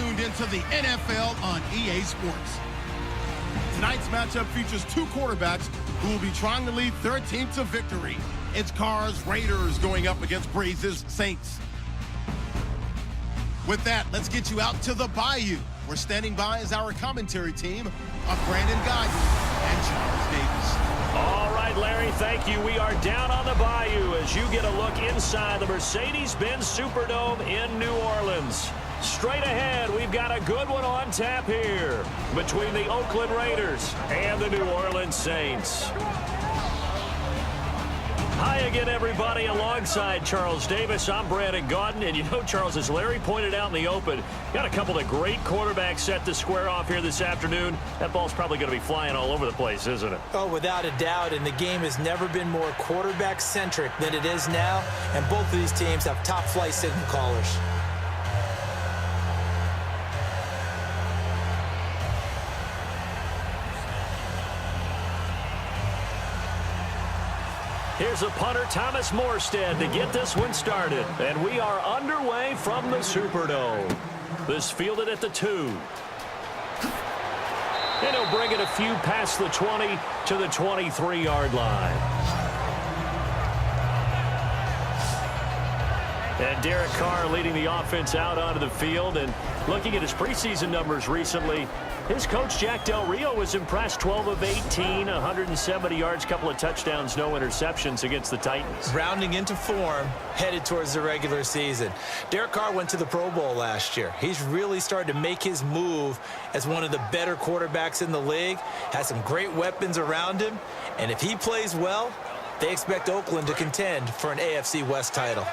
tuned into the NFL on EA Sports. Tonight's matchup features two quarterbacks who will be trying to lead their team to victory. It's Carr's Raiders going up against Breeze's Saints. With that, let's get you out to the Bayou. We're standing by as our commentary team of Brandon Guyton and Charles Davis. All right, Larry, thank you. We are down on the Bayou as you get a look inside the Mercedes-Benz Superdome in New Orleans. Straight ahead, we've got a good one on tap here between the Oakland Raiders and the New Orleans Saints. Hi again, everybody. Alongside Charles Davis, I'm Brandon Guyton. And you know, Charles, as Larry pointed out in the open, got a couple of great quarterbacks set to square off here this afternoon. That ball's probably going to be flying all over the place, isn't it? Oh, without a doubt. And the game has never been more quarterback-centric than it is now. And both of these teams have top-flight signal callers. Here's a punter, Thomas Morstead, to get this one started. And we are underway from the Superdome. This fielded at the 2. And he'll bring it a few past the 20 to the 23-yard line. And Derek Carr leading the offense out onto the field. And looking at his preseason numbers recently, his coach, Jack Del Rio, was impressed. 12 of 18, 170 yards, couple of touchdowns, no interceptions against the Titans. Rounding into form, headed towards the regular season. Derek Carr went to the Pro Bowl last year. He's really started to make his move as one of the better quarterbacks in the league. Has some great weapons around him. And if he plays well, they expect Oakland to contend for an AFC West title.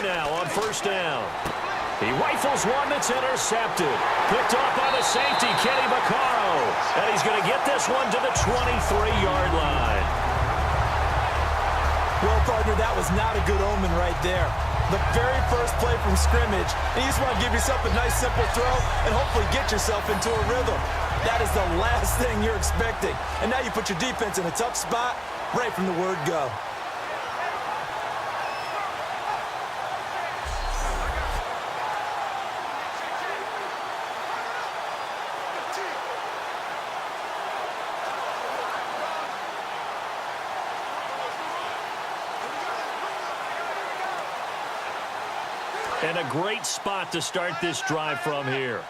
Now on first down. He rifles one that's intercepted. Picked off by the safety, Kenny Vaccaro. And he's going to get this one to the 23-yard line. Well, partner, that was not a good omen right there. The very first play from scrimmage, and you just want to give yourself a nice, simple throw and hopefully get yourself into a rhythm. That is the last thing you're expecting. And now you put your defense in a tough spot right from the word go. And a great spot to start this drive from here.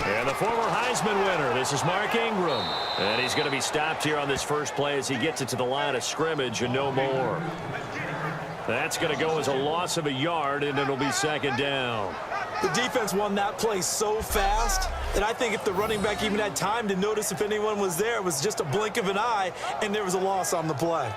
And the former Heisman winner, this is Mark Ingram. And he's going to be stopped here on this first play as he gets it to the line of scrimmage and no more. That's going to go as a loss of a yard, and it'll be second down. The defense won that play so fast that I think if the running back even had time to notice if anyone was there, it was just a blink of an eye, and there was a loss on the play.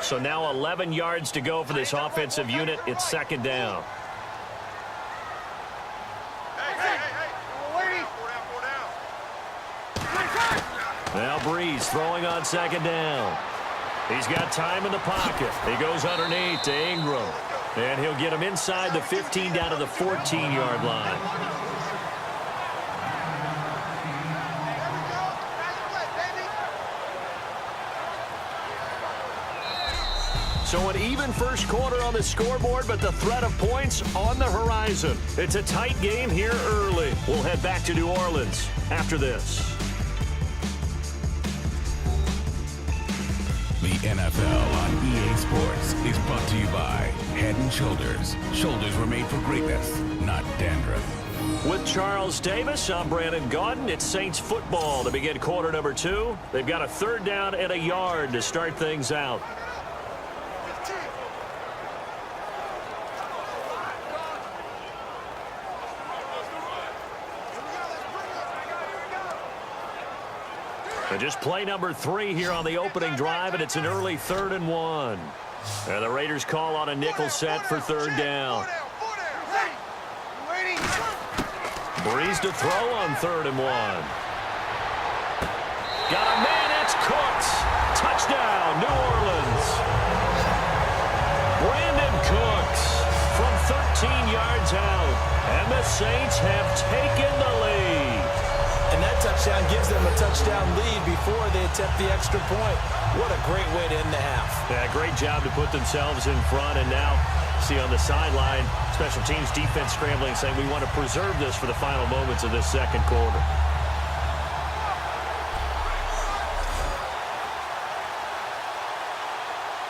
So now 11 yards to go for this offensive unit. It's second down. Now Breeze throwing on second down. He's got time in the pocket. He goes underneath to Ingram. And he'll get him inside the 15 down to the 14-yard line. So an even first quarter on the scoreboard, but the threat of points on the horizon. It's a tight game here early. We'll head back to New Orleans after this. The NFL on EA Sports is brought to you by Head & Shoulders. Shoulders were made for greatness, not dandruff. With Charles Davis, I'm Brandon Guyton. It's Saints football to begin quarter number 2. They've got a third down and a yard to start things out. And just play number 3 here on the opening drive, and it's an early 3rd and 1. And the Raiders call on a nickel set for third down. Breeze to throw on 3rd and 1. Got a man, it's Cooks. the Saints have taken the lead. And that touchdown gives them a touchdown lead before they attempt the extra point. What a great way to end the half. Yeah, great job to put themselves in front. And now, see on the sideline, special teams defense scrambling, saying we want to preserve this for the final moments of this second quarter.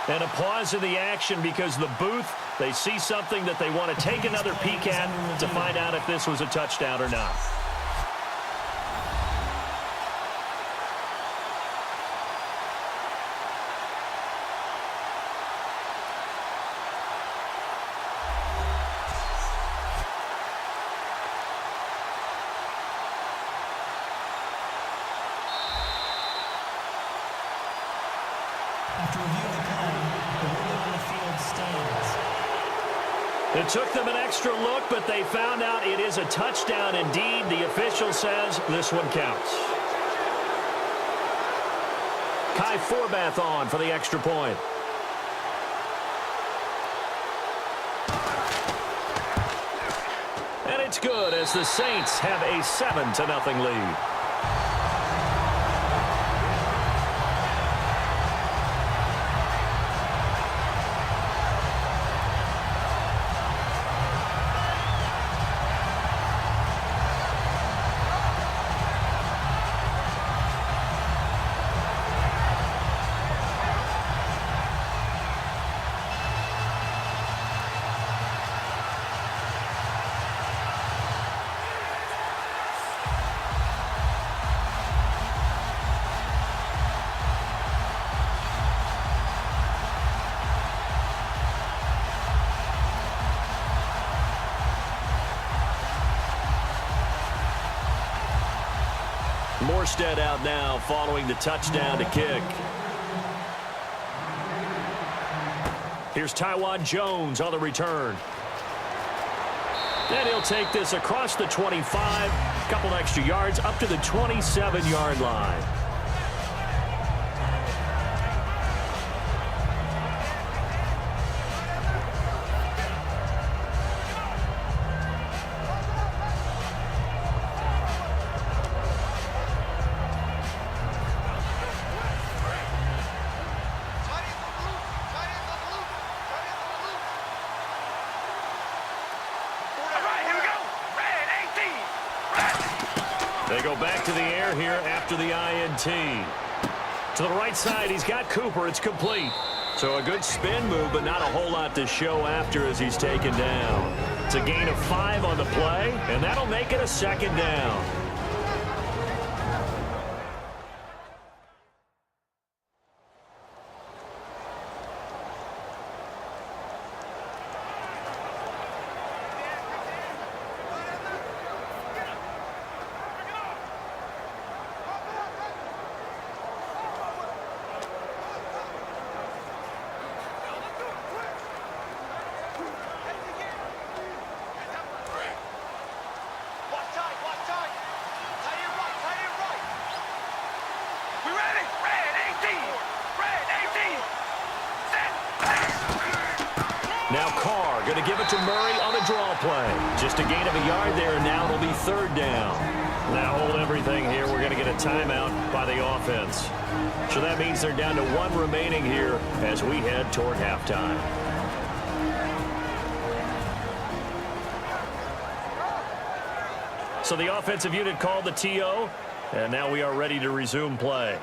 And a pause in the action because the booth, they see something that they want to take another peek at to find out if this was a touchdown or not. After reviewing the play, the ruling on the field stands. It took them an extra look, but they found out it is a touchdown indeed. The official says this one counts. Kai Forbath on for the extra point. And it's good as the Saints have a 7-0 lead. Morstead out now following the touchdown to kick. Here's Taiwan Jones on the return. And he'll take this across the 25, a couple extra yards up to the 27-yard line. They go back to the air here after the INT. To the right side, he's got Cooper. It's complete. So a good spin move, but not a whole lot to show after as he's taken down. It's a gain of 5 on the play, and that'll make it a second down. Now Carr going to give it to Murray on a draw play. Just a gain of a yard there, and now it'll be third down. Now hold everything here. We're going to get a timeout by the offense. So that means they're down to 1 remaining here as we head toward halftime. So the offensive unit called the TO, and now we are ready to resume play.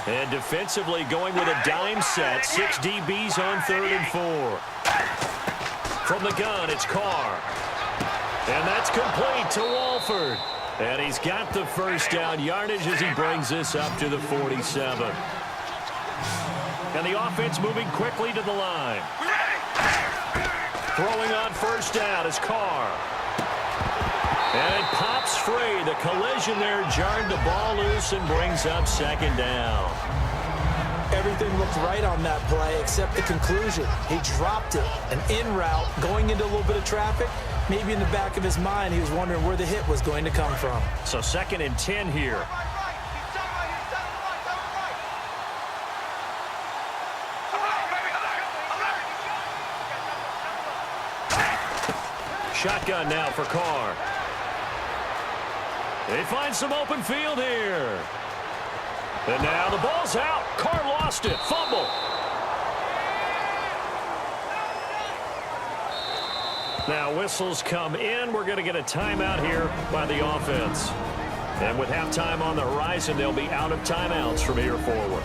And defensively going with a dime set. 6 DBs on 3rd and 4. From the gun, it's Carr. And that's complete to Walford. And he's got the first down yardage as he brings this up to the 47. And the offense moving quickly to the line. Throwing on first down is Carr. And it pops free. The collision there jarred the ball loose and brings up second down. Everything looked right on that play except the conclusion. He dropped it, an in route, going into a little bit of traffic. Maybe in the back of his mind, he was wondering where the hit was going to come from. So 2nd and 10 here. Shotgun now for Carr. They find some open field here. And now the ball's out. Carr lost it. Fumble. Now whistles come in. We're going to get a timeout here by the offense. And with halftime on the horizon, they'll be out of timeouts from here forward.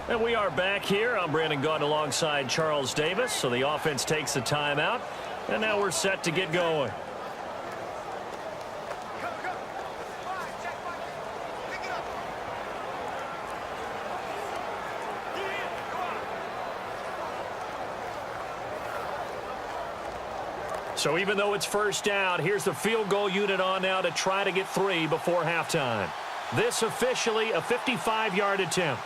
And we are back here. I'm Brandon Gaudin alongside Charles Davis. So the offense takes a timeout. And now we're set to get going. So even though it's first down, here's the field goal unit on now to try to get 3 before halftime. This officially a 55-yard attempt.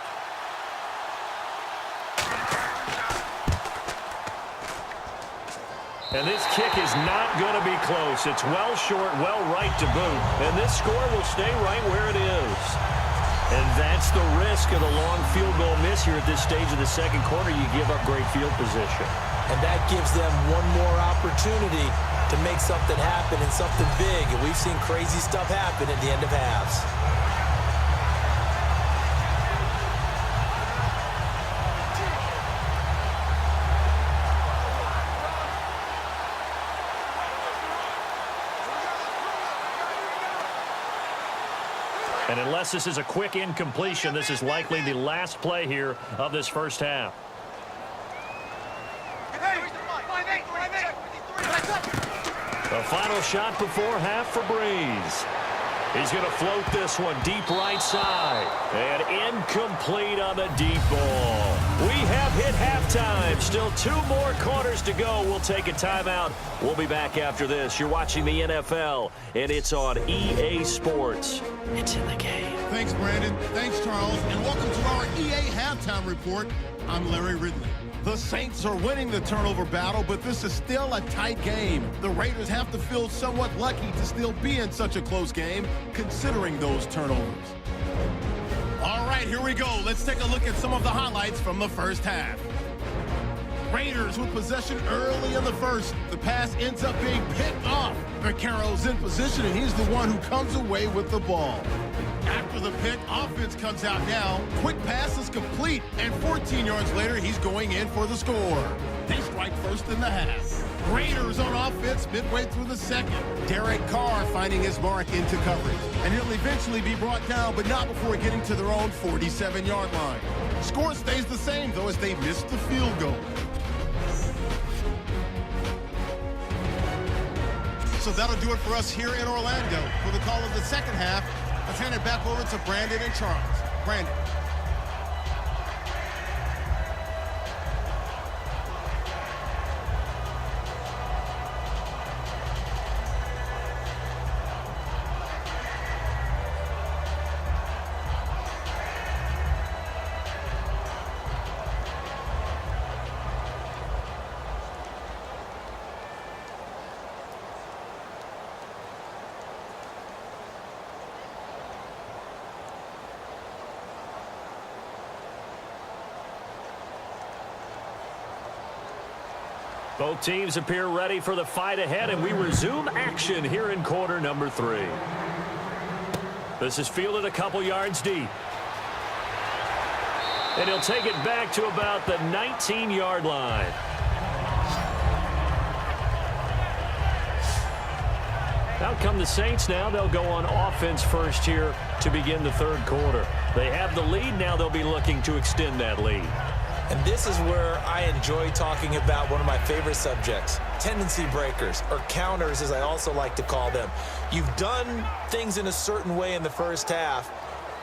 And this kick is not going to be close. It's well short, well right to boot. And this score will stay right where it is. And that's the risk of the long field goal miss here at this stage of the second quarter. You give up great field position. And that gives them one more opportunity to make something happen and something big. And we've seen crazy stuff happen at the end of halves. And unless this is a quick incompletion, this is likely the last play here of this first half. The final shot before half for Breeze. He's going to float this one deep right side. And incomplete on the deep ball. We have hit halftime. Still 2 more quarters to go. We'll take a timeout. We'll be back after this. You're watching the NFL, and it's on EA Sports. It's in the game. Thanks, Brandon. Thanks, Charles. And welcome to our EA Halftime Report. I'm Larry Ridley. The Saints are winning the turnover battle, but this is still a tight game. The Raiders have to feel somewhat lucky to still be in such a close game, considering those turnovers. All right, here we go. Let's take a look at some of the highlights from the first half. Raiders with possession early in the first. The pass ends up being picked off. Vaccaro's in position, and he's the one who comes away with the ball. After the pick, offense comes out now. Quick pass is complete, and 14 yards later, he's going in for the score. They strike first in the half. Raiders on offense midway through the second. Derek Carr finding his mark into coverage. And he'll eventually be brought down, but not before getting to their own 47-yard line. Score stays the same, though, as they missed the field goal. So that'll do it for us here in Orlando. For the call of the second half, let's hand it back over to Brandon and Charles. Brandon. Both teams appear ready for the fight ahead, and we resume action here in quarter number 3. This is fielded a couple yards deep. And he'll take it back to about the 19-yard line. Out come the Saints now. They'll go on offense first here to begin the third quarter. They have the lead. Now they'll be looking to extend that lead. And this is where I enjoy talking about one of my favorite subjects, tendency breakers, or counters as I also like to call them. You've done things in a certain way in the first half,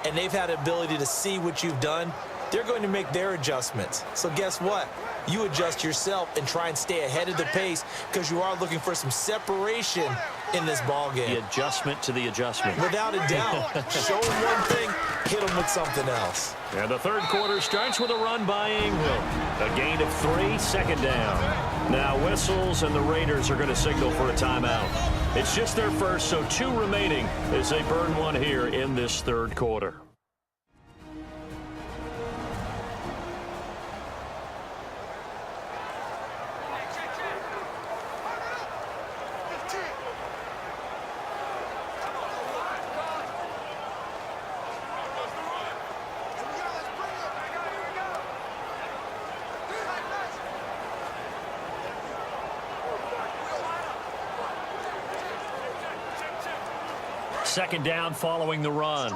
and they've had the ability to see what you've done. they're going to make their adjustments. So guess what? You adjust yourself and try and stay ahead of the pace because you are looking for some separation in this ball game. The adjustment to the adjustment. Without a doubt. Show them one thing, hit them with something else. And the third quarter starts with a run by Ingram. A gain of 3, second down. Now whistles, and the Raiders are going to signal for a timeout. It's just their first, so 2 remaining as they burn one here in this third quarter. Second down following the run.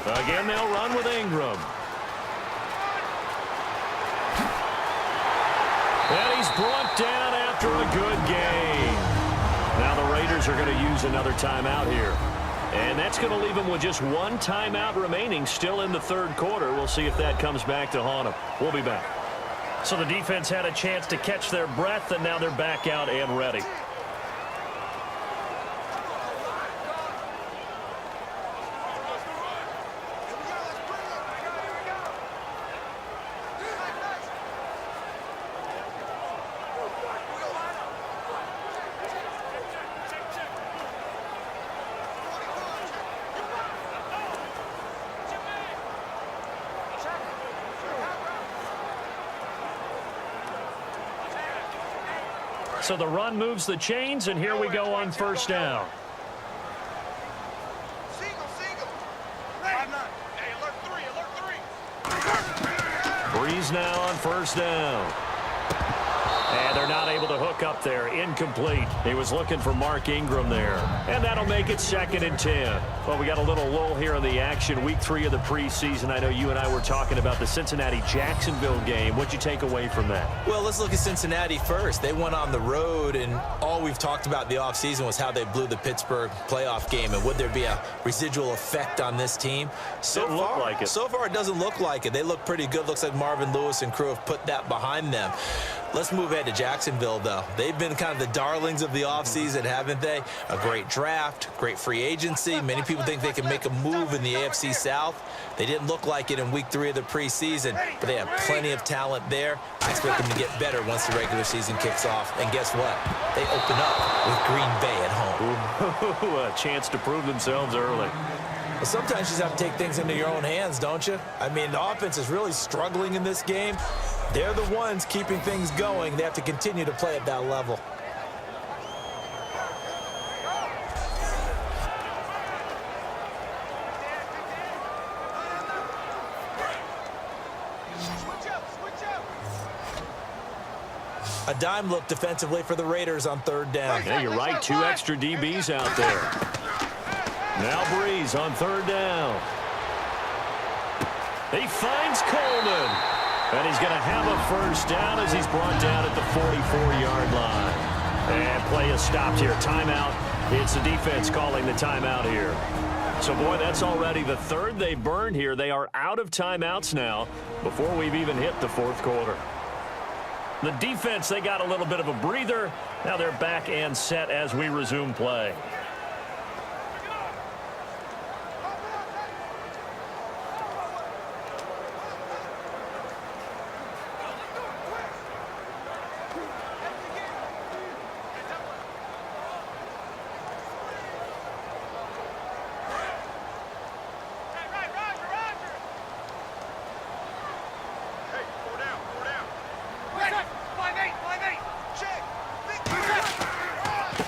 Again, they'll run with Ingram. And he's brought down after a good gain. Now the Raiders are going to use another timeout here. And that's going to leave them with just 1 timeout remaining still in the third quarter. We'll see if that comes back to haunt them. We'll be back. So the defense had a chance to catch their breath, and now they're back out and ready. So the run moves the chains, and here we go on first down. Breeze now on first down. And they're not able to hook up there. Incomplete. He was looking for Mark Ingram there. And that'll make it 2nd and 10. Well, we got a little lull here in the action. Week 3 of the preseason. I know you and I were talking about the Cincinnati-Jacksonville game. What'd you take away from that? Well, let's look at Cincinnati first. They went on the road, and all we've talked about in the offseason was how they blew the Pittsburgh playoff game. And would there be a residual effect on this team? So far, it doesn't look like it. They look pretty good. Looks like Marvin Lewis and crew have put that behind them. Let's move ahead to Jacksonville, though. They've been kind of the darlings of the offseason, haven't they? A great draft, great free agency. Many people think they can make a move in the AFC South. They didn't look like it in week 3 of the preseason, but they have plenty of talent there. I expect them to get better once the regular season kicks off. And guess what? They open up with Green Bay at home. A chance to prove themselves early. Well, sometimes you just have to take things into your own hands, don't you? I mean, the offense is really struggling in this game. They're the ones keeping things going. They have to continue to play at that level. A dime look defensively for the Raiders on third down. Yeah, you're right. 2 extra DBs out there. Now Breeze on third down. He finds Coleman. And he's going to have a first down as he's brought down at the 44-yard line. And play is stopped here. Timeout. It's the defense calling the timeout here. So, boy, that's already the 3rd they burned here. They are out of timeouts now before we've even hit the 4th quarter. The defense, they got a little bit of a breather. Now they're back and set as we resume play.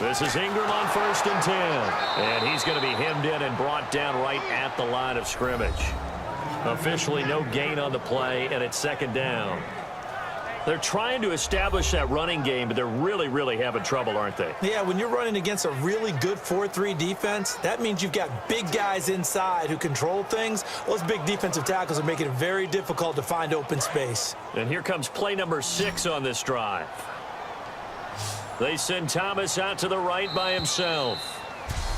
This is Ingram on 1st and 10. And he's going to be hemmed in and brought down right at the line of scrimmage. Officially no gain on the play, and it's 2nd down. They're trying to establish that running game, but they're really having trouble, aren't they? Yeah, when you're running against a really good 4-3 defense, that means you've got big guys inside who control things. Those big defensive tackles are making it very difficult to find open space. And here comes play number 6 on this drive. They send Thomas out to the right by himself.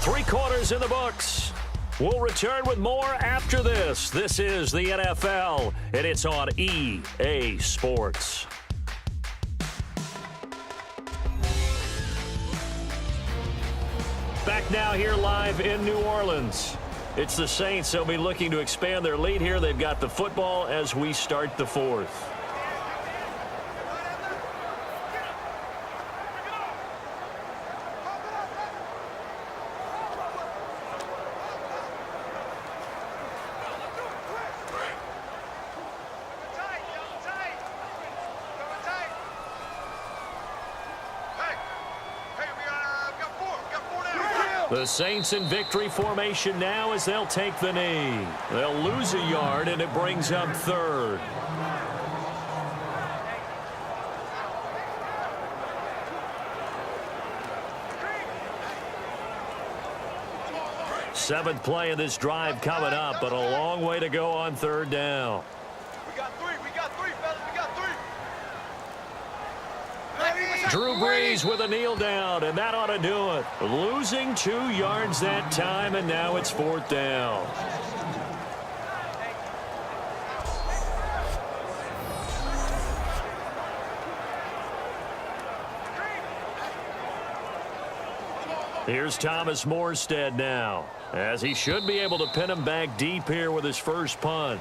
3 quarters in the books. We'll return with more after this. This is the NFL, and it's on EA Sports. Back now here live in New Orleans. It's the Saints. They'll be looking to expand their lead here. They've got the football as we start the 4th. The Saints in victory formation now as they'll take the knee. They'll lose a yard, and it brings up 3rd. Seventh play of this drive coming up, but a long way to go on 3rd down. We got three, fellas. We got 3. Drew Brees with a kneel down, and that ought to do it. Losing 2 yards that time, and now it's 4th down. Here's Thomas Morstead now, as he should be able to pin him back deep here with his first punt.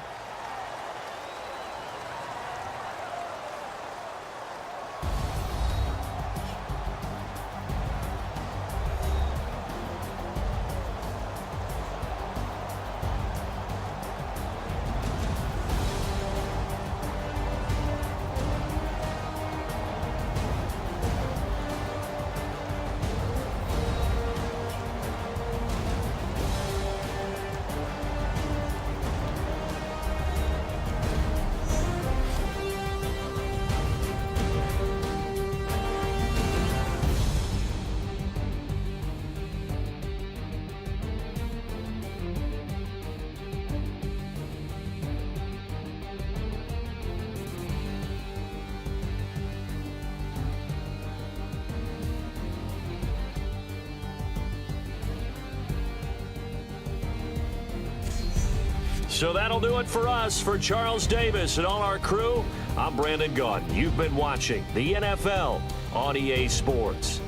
So that'll do it for us. For Charles Davis and all our crew, I'm Brandon Gaudin. You've been watching the NFL on EA Sports.